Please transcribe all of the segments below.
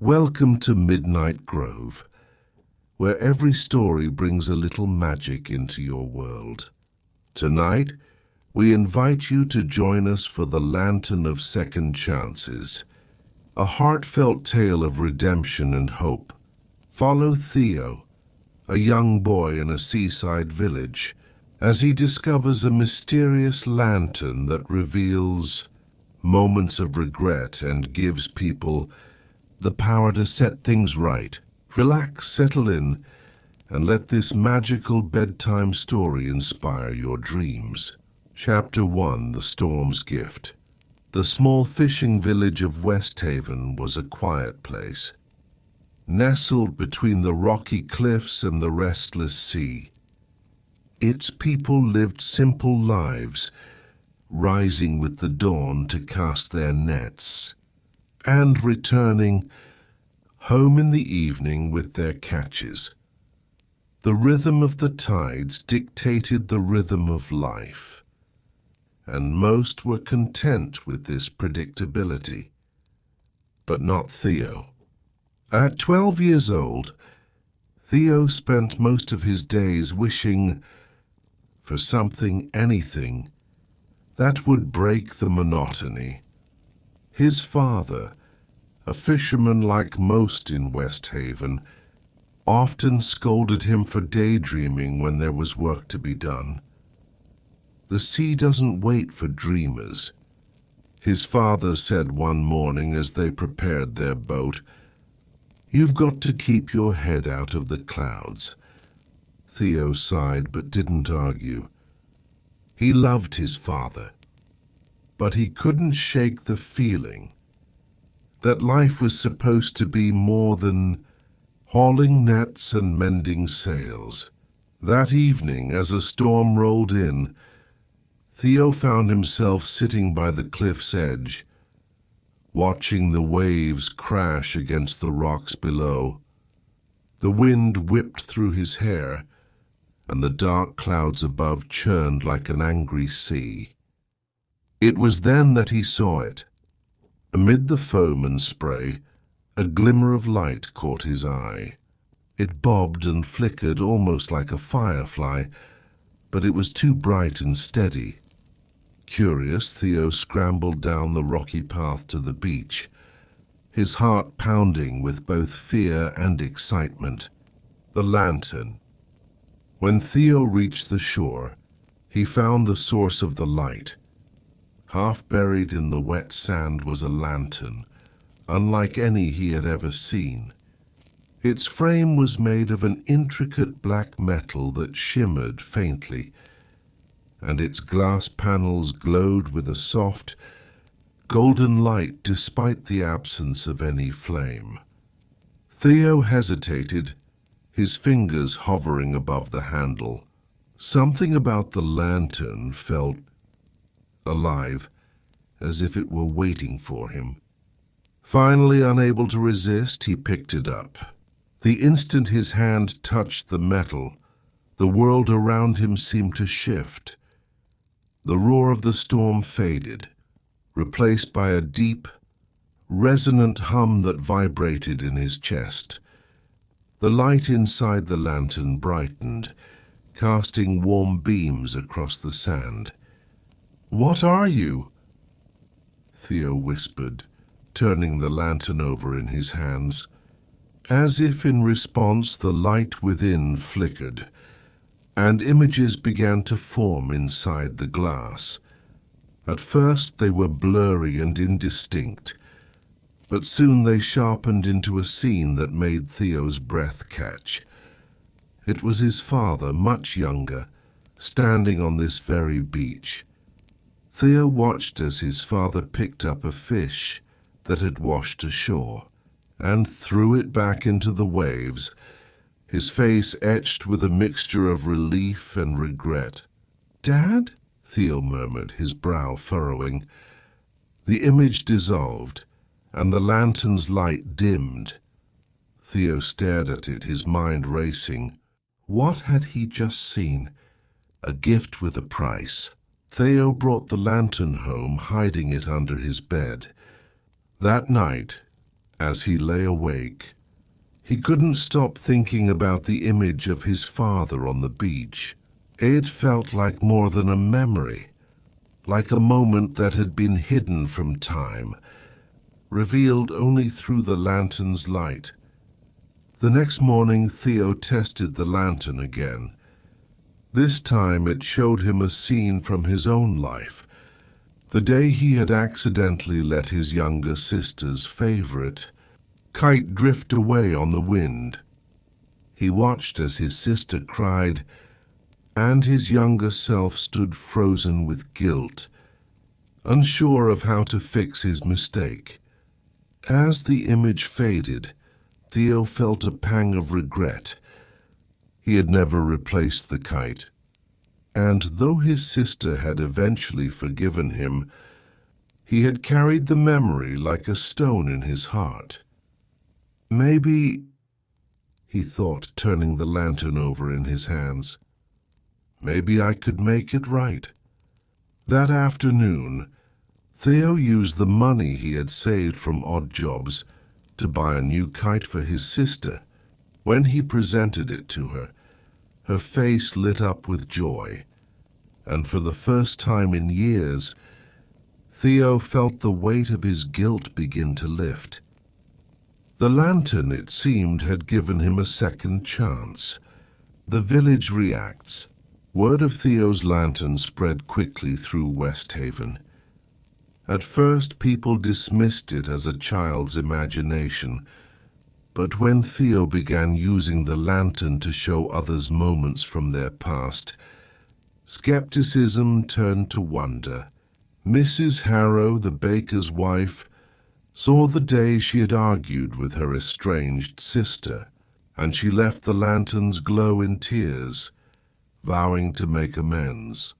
Welcome to Midnight Grove, where every story brings a little magic into your world. Tonight, we invite you to join us for the Lantern of Second Chances, a heartfelt tale of redemption and hope. Follow Theo, a young boy in a seaside village, as he discovers a mysterious lantern that reveals moments of regret and gives people the power to set things right. Relax, settle in, and let this magical bedtime story inspire your dreams. Chapter 1: The Storm's Gift. The small fishing village of West Haven was a quiet place, nestled between the rocky cliffs and the restless sea. Its people lived simple lives, rising with the dawn to cast their nets, and returning home in the evening with their catches. The rhythm of the tides dictated the rhythm of life, and most were content with this predictability. But not Theo. At 12 years old, Theo spent most of his days wishing for something, anything, that would break the monotony. His father, a fisherman like most in West Haven, often scolded him for daydreaming when there was work to be done. The sea doesn't wait for dreamers, his father said one morning as they prepared their boat. You've got to keep your head out of the clouds. Theo sighed but didn't argue. He loved his father, but he couldn't shake the feeling that life was supposed to be more than hauling nets and mending sails. That evening, as a storm rolled in, Theo found himself sitting by the cliff's edge, watching the waves crash against the rocks below. The wind whipped through his hair, and the dark clouds above churned like an angry sea. It was then that he saw it. Amid the foam and spray, a glimmer of light caught his eye. It bobbed and flickered almost like a firefly, but it was too bright and steady. Curious, Theo scrambled down the rocky path to the beach, his heart pounding with both fear and excitement. The lantern. When Theo reached the shore, he found the source of the light. Half buried in the wet sand was a lantern, unlike any he had ever seen. Its frame was made of an intricate black metal that shimmered faintly, and its glass panels glowed with a soft, golden light despite the absence of any flame. Theo hesitated, his fingers hovering above the handle. Something about the lantern felt alive, as if it were waiting for him. Finally, unable to resist, he picked it up. The instant his hand touched the metal, the world around him seemed to shift. The roar of the storm faded, replaced by a deep, resonant hum that vibrated in his chest. The light inside the lantern brightened, casting warm beams across the sand. "What are you?" Theo whispered, turning the lantern over in his hands. As if in response, the light within flickered, and images began to form inside the glass. At first they were blurry and indistinct, but soon they sharpened into a scene that made Theo's breath catch. It was his father, much younger, standing on this very beach. Theo watched as his father picked up a fish that had washed ashore and threw it back into the waves, his face etched with a mixture of relief and regret. "Dad?" Theo murmured, his brow furrowing. The image dissolved, and the lantern's light dimmed. Theo stared at it, his mind racing. What had he just seen? A gift with a price. Theo brought the lantern home, hiding it under his bed. That night, As he lay awake, he couldn't stop thinking about the image of his father on the beach. It felt like more than a memory, like a moment that had been hidden from time, revealed only through the lantern's light. The next morning, Theo tested the lantern again. This time it showed him a scene from his own life, the day he had accidentally let his younger sister's favorite kite drift away on the wind. He watched as his sister cried, and his younger self stood frozen with guilt, unsure of how to fix his mistake. As the image faded, Theo felt a pang of regret. He had never replaced the kite, and though his sister had eventually forgiven him, he had carried the memory like a stone in his heart. Maybe, he thought, turning the lantern over in his hands, maybe I could make it right. That afternoon, Theo used the money he had saved from odd jobs to buy a new kite for his sister. When he presented it to her, her face lit up with joy, and for the first time in years, Theo felt the weight of his guilt begin to lift. The lantern, it seemed, had given him a second chance. The village reacts. Word of Theo's lantern spread quickly through West Haven. At first, people dismissed it as a child's imagination, but when Theo began using the lantern to show others moments from their past, skepticism turned to wonder. Mrs. Harrow, the baker's wife, saw the day she had argued with her estranged sister, and she left the lantern's glow in tears, vowing to make amends.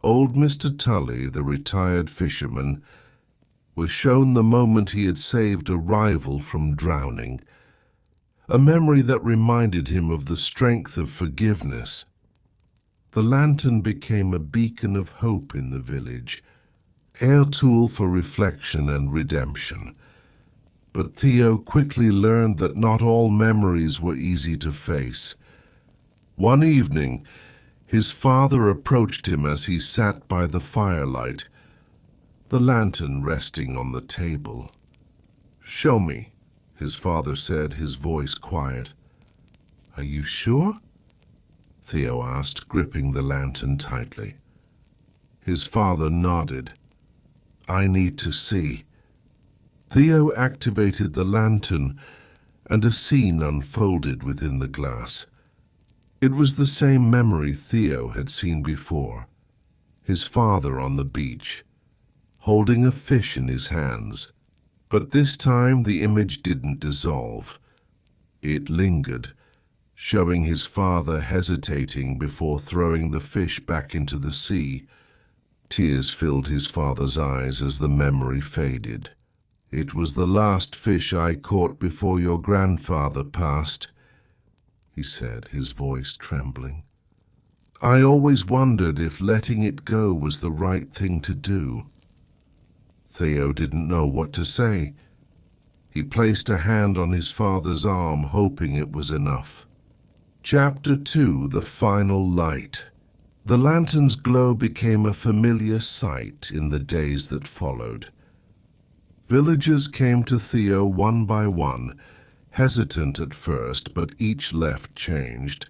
Old Mr. Tully, the retired fisherman, was shown the moment he had saved a rival from drowning, a memory that reminded him of the strength of forgiveness. The lantern became a beacon of hope in the village, a tool for reflection and redemption. But Theo quickly learned that not all memories were easy to face. One evening, his father approached him as he sat by the firelight, the lantern resting on the table. "Show me," his father said, his voice quiet. "Are you sure?" Theo asked, gripping the lantern tightly. His father nodded. "I need to see." Theo activated the lantern, and a scene unfolded within the glass. It was the same memory Theo had seen before. His father on the beach, holding a fish in his hands. But this time the image didn't dissolve. It lingered, showing his father hesitating before throwing the fish back into the sea. Tears filled his father's eyes as the memory faded. "It was the last fish I caught before your grandfather passed," he said, his voice trembling. "I always wondered if letting it go was the right thing to do." Theo didn't know what to say. He placed a hand on his father's arm, hoping it was enough. Chapter 2: The Final Light. The lantern's glow became a familiar sight in the days that followed. Villagers came to Theo one by one, hesitant at first, but each left changed.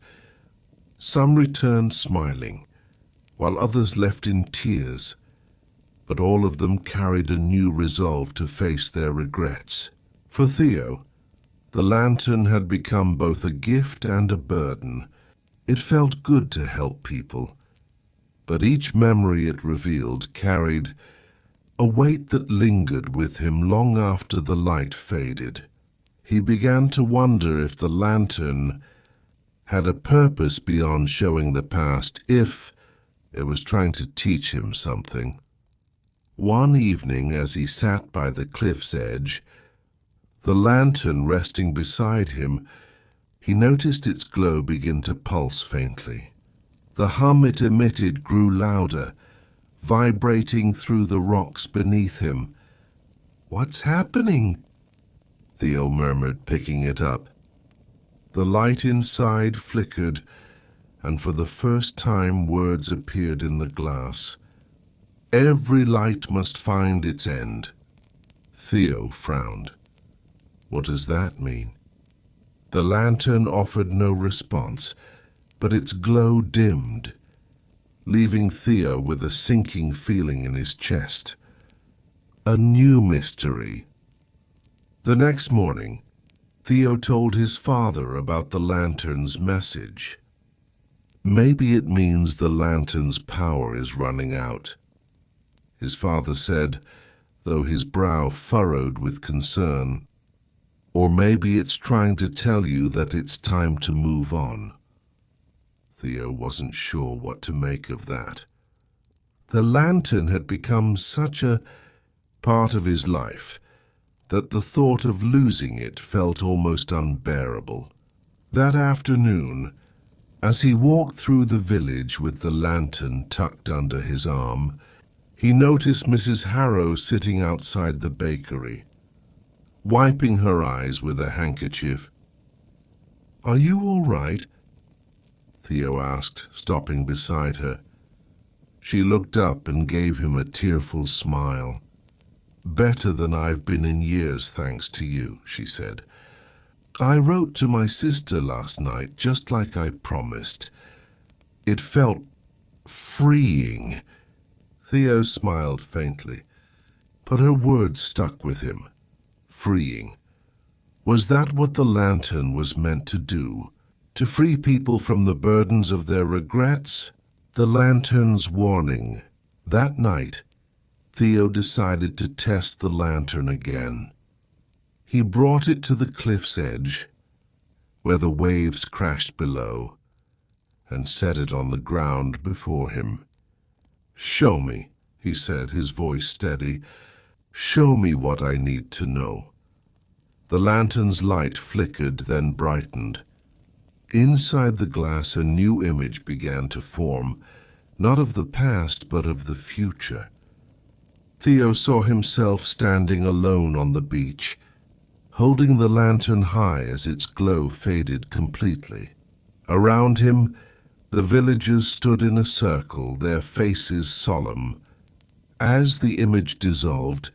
Some returned smiling, while others left in tears, but all of them carried a new resolve to face their regrets. For Theo, the lantern had become both a gift and a burden. It felt good to help people, but each memory it revealed carried a weight that lingered with him long after the light faded. He began to wonder if the lantern had a purpose beyond showing the past, if it was trying to teach him something. One evening, as he sat by the cliff's edge, the lantern resting beside him, he noticed its glow begin to pulse faintly. The hum it emitted grew louder, vibrating through the rocks beneath him. "What's happening?" Theo murmured, picking it up. The light inside flickered, and for the first time words appeared in the glass. Every light must find its end. Theo frowned. What does that mean? The lantern offered no response, but its glow dimmed, leaving Theo with a sinking feeling in his chest. A new mystery. The next morning, Theo told his father about the lantern's message. Maybe it means the lantern's power is running out, his father said, though his brow furrowed with concern. Or maybe it's trying to tell you that it's time to move on. Theo wasn't sure what to make of that. The lantern had become such a part of his life that the thought of losing it felt almost unbearable. That afternoon, as he walked through the village with the lantern tucked under his arm, he noticed Mrs. Harrow sitting outside the bakery, wiping her eyes with a handkerchief. "Are you all right?" Theo asked, stopping beside her. She looked up and gave him a tearful smile. "Better than I've been in years, thanks to you," she said. "I wrote to my sister last night, just like I promised. It felt freeing." Theo smiled faintly, but her words stuck with him. Freeing. Was that what the lantern was meant to do? To free people from the burdens of their regrets? The lantern's warning. That night, Theo decided to test the lantern again. He brought it to the cliff's edge, where the waves crashed below, and set it on the ground before him. "Show me," he said, his voice steady. "Show me what I need to know." The lantern's light flickered, then brightened. Inside the glass a new image began to form, not of the past, but of the future. Theo saw himself standing alone on the beach, holding the lantern high as its glow faded completely. Around him, the villagers stood in a circle, their faces solemn. As the image dissolved,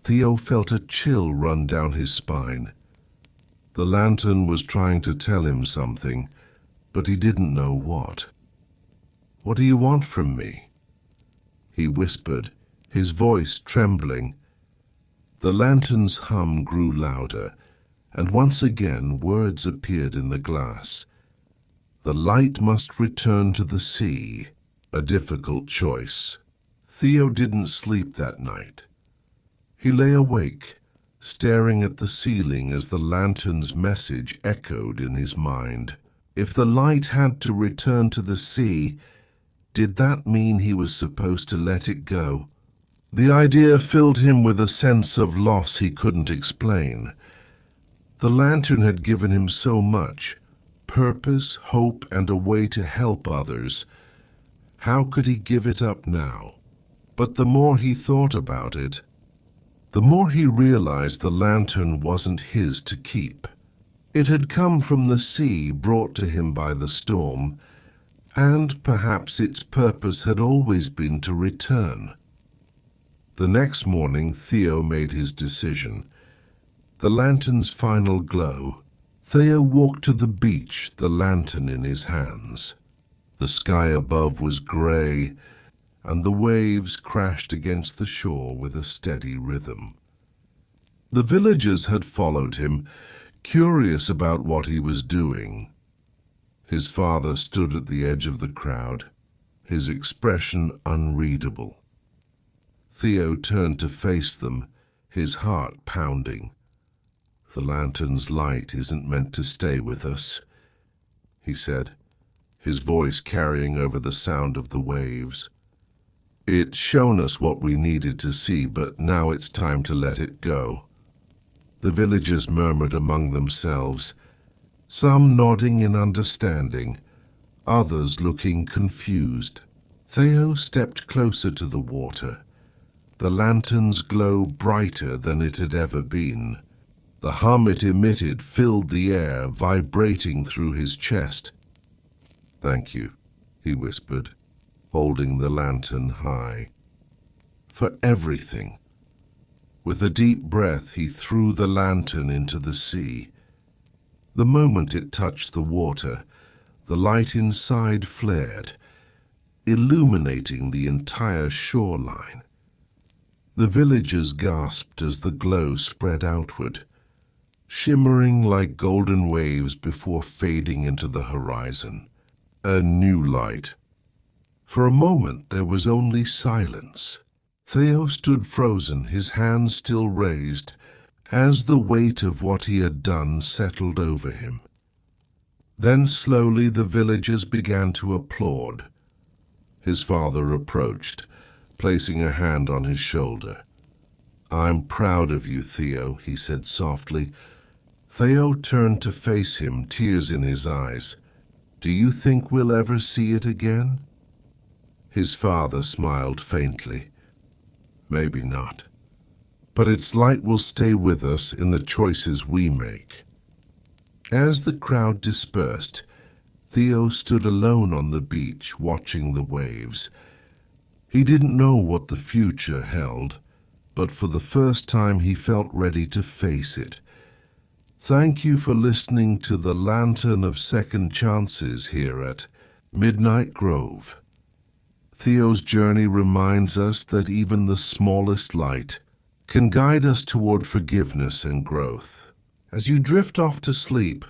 Theo felt a chill run down his spine. The lantern was trying to tell him something, but he didn't know what. "What do you want from me?" he whispered, his voice trembling. The lantern's hum grew louder, and once again words appeared in the glass. The light must return to the sea, a difficult choice. Theo didn't sleep that night. He lay awake, staring at the ceiling as the lantern's message echoed in his mind. If the light had to return to the sea, did that mean he was supposed to let it go? The idea filled him with a sense of loss he couldn't explain. The lantern had given him so much: purpose, hope, and a way to help others. How could he give it up now? But the more he thought about it, the more he realized the lantern wasn't his to keep. It had come from the sea, brought to him by the storm, and perhaps its purpose had always been to return. The next morning, Theo made his decision. The lantern's final glow. Theo walked to the beach, the lantern in his hands. The sky above was gray, and the waves crashed against the shore with a steady rhythm. The villagers had followed him, curious about what he was doing. His father stood at the edge of the crowd, his expression unreadable. Theo turned to face them, his heart pounding. "The lantern's light isn't meant to stay with us," he said, his voice carrying over the sound of the waves. "It's shown us what we needed to see, but now it's time to let it go." The villagers murmured among themselves, some nodding in understanding, others looking confused. Theo stepped closer to the water, the lantern's glow brighter than it had ever been. The hum it emitted filled the air, vibrating through his chest. "Thank you," he whispered, holding the lantern high. "For everything." With a deep breath, he threw the lantern into the sea. The moment it touched the water, the light inside flared, illuminating the entire shoreline. The villagers gasped as the glow spread outward, shimmering like golden waves before fading into the horizon. A new light. For a moment there was only silence. Theo stood frozen, his hands still raised, as the weight of what he had done settled over him. Then slowly the villagers began to applaud. His father approached, placing a hand on his shoulder. "I'm proud of you, Theo," he said softly. Theo turned to face him, tears in his eyes. "Do you think we'll ever see it again?" His father smiled faintly. "Maybe not. But its light will stay with us in the choices we make." As the crowd dispersed, Theo stood alone on the beach, watching the waves. He didn't know what the future held, but for the first time he felt ready to face it. Thank you for listening to the Lantern of Second Chances here at Midnight Grove. Theo's journey reminds us that even the smallest light can guide us toward forgiveness and growth. As you drift off to sleep,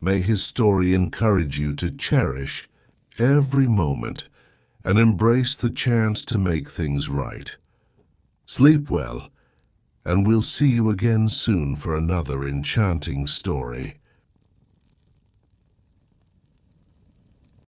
may his story encourage you to cherish every moment and embrace the chance to make things right. Sleep well, and we'll see you again soon for another enchanting story.